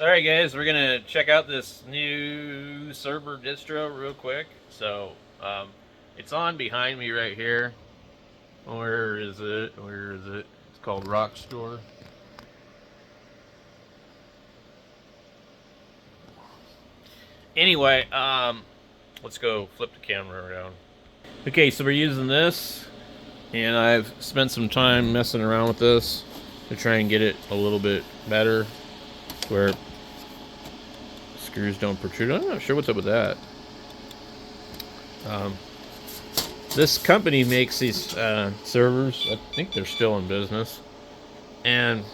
Alright guys, we're gonna check out this new server distro real quick. Um, it's on behind me right here. Where is it? Where is it? It's called Rockstore. Anyway, let's go flip the camera around. Okay, so we're using this, and I've spent some time messing around with this to try and get it a little bit better, where screws don't protrude. I'm not sure what's up with that. Um, This company makes these servers. I think they're still in business, and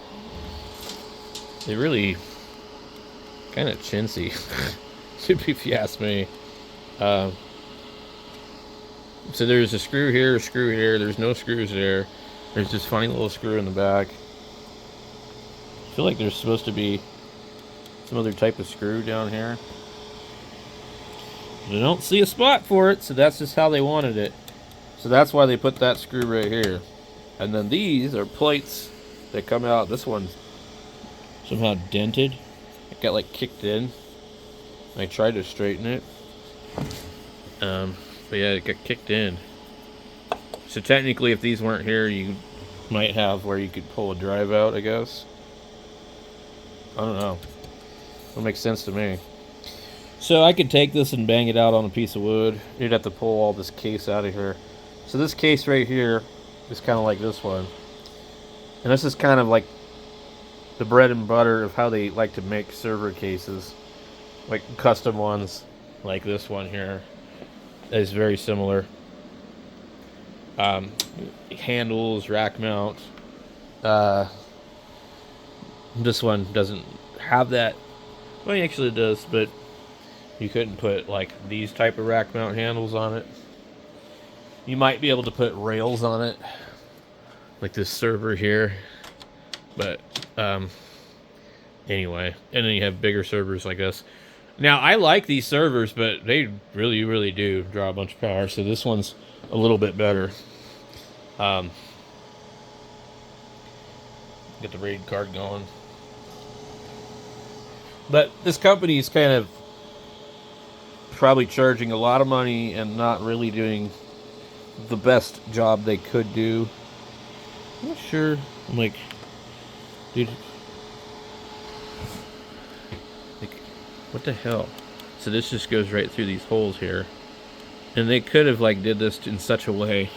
they really kind of chintzy, if you ask me. Uh, so there's a screw here, a screw here. There's no screws there. There's this funny little screw in the back. I feel like there's supposed to be some other type of screw down here. I don't see a spot for it, so that's just how they wanted it. So that's why they put that screw right here. And then these are plates that come out. This one's somehow dented. It got like kicked in. I tried to straighten it. But yeah, it got kicked in. So technically, if these weren't here, you might have where you could pull a drive out, I guess. I don't know. That makes sense to me. So I could take this and bang it out on a piece of wood. You'd have to pull all this case out of here. So this case right here is kind of like this one. And this is kind of like the bread and butter of how they like to make server cases. Like custom ones, like this one here, is very similar. Handles, rack mount. This one doesn't have that. Well, actually it does, but you couldn't put like these type of rack mount handles on it. You might be able to put rails on it, like this server here. But anyway, and then you have bigger servers like this. Now I like these servers, but they really do draw a bunch of power. So this one's a little bit better. Get the raid card going. But this company is kind of probably charging a lot of money and not really doing the best job they could do. I'm not sure. I'm like, dude, like, what the hell? So this just goes right through these holes here, and they could have like did this in such a way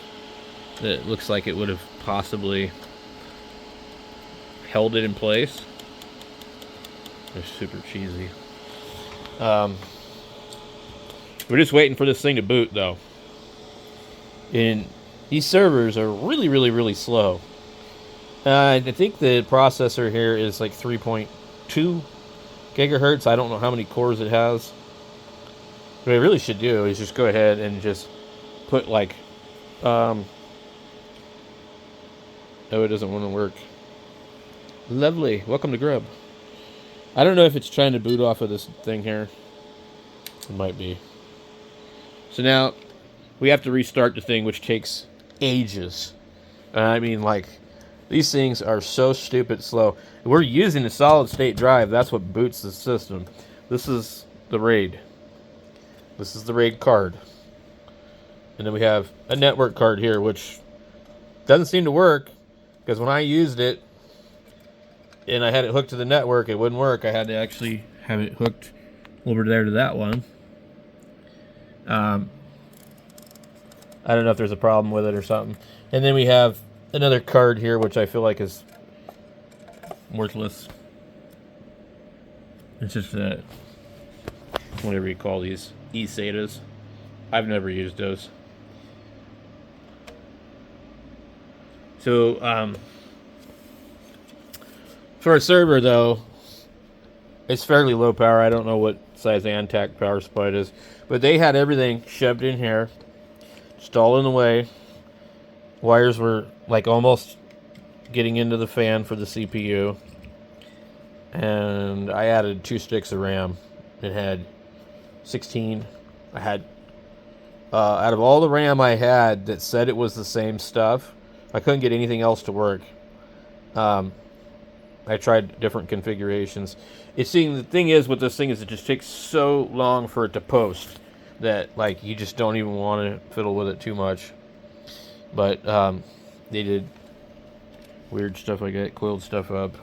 that it looks like it would have possibly held it in place. They're super cheesy. We're just waiting for this thing to boot though. And these servers are really slow. I think the processor here is like 3.2 gigahertz. I don't know how many cores it has. What I really should do is just go ahead and just put like, oh, it doesn't want to work. Lovely. Welcome to Grub. I don't know if it's trying to boot off of this thing here. It might be. So now we have to restart the thing, which takes ages. I mean, like, these things are so stupid slow. We're using a solid state drive. That's what boots the system. This is the RAID. This is the RAID card. And then we have a network card here, which doesn't seem to work, because when I used it and I had it hooked to the network, it wouldn't work. I had to actually have it hooked over there to that one. I don't know if there's a problem with it or something. And then we have another card here, which I feel like is worthless. It's just whatever you call these, eSATAs. I've never used those. So, for a server, though, it's fairly low power. I don't know what size Antac power supply it is. But they had everything shoved in here, just all in the way. Wires were like almost getting into the fan for the CPU. And I added 2 sticks of RAM. It had 16. I had, out of all the RAM I had that said it was the same stuff, I couldn't get anything else to work. I tried different configurations. The thing is with this thing is it just takes so long for it to post that like you just don't even want to fiddle with it too much. But they did weird stuff like that, coiled stuff up.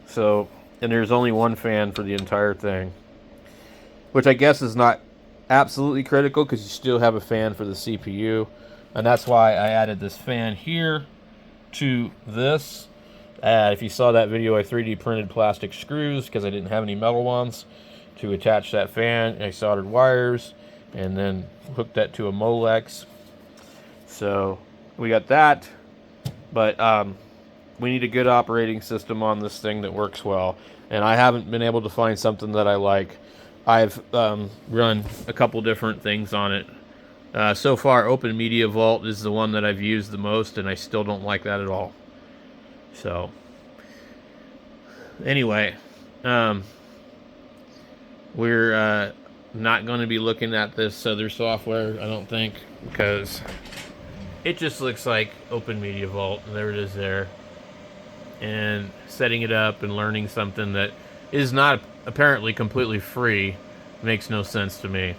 So, and there's only one fan for the entire thing, which I guess is not absolutely critical because you still have a fan for the CPU, and that's why I added this fan here to this. If you saw that video, I 3D printed plastic screws because I didn't have any metal ones to attach that fan. I soldered wires and then hooked that to a Molex. So we got that, but we need a good operating system on this thing that works well, and I haven't been able to find something that I like. I've run a couple different things on it. So far, Open Media Vault is the one that I've used the most, and I still don't like that at all. So, anyway, we're not going to be looking at this other software, I don't think, because it just looks like Open Media Vault. There it is there. And setting it up and learning something that is not apparently completely free makes no sense to me.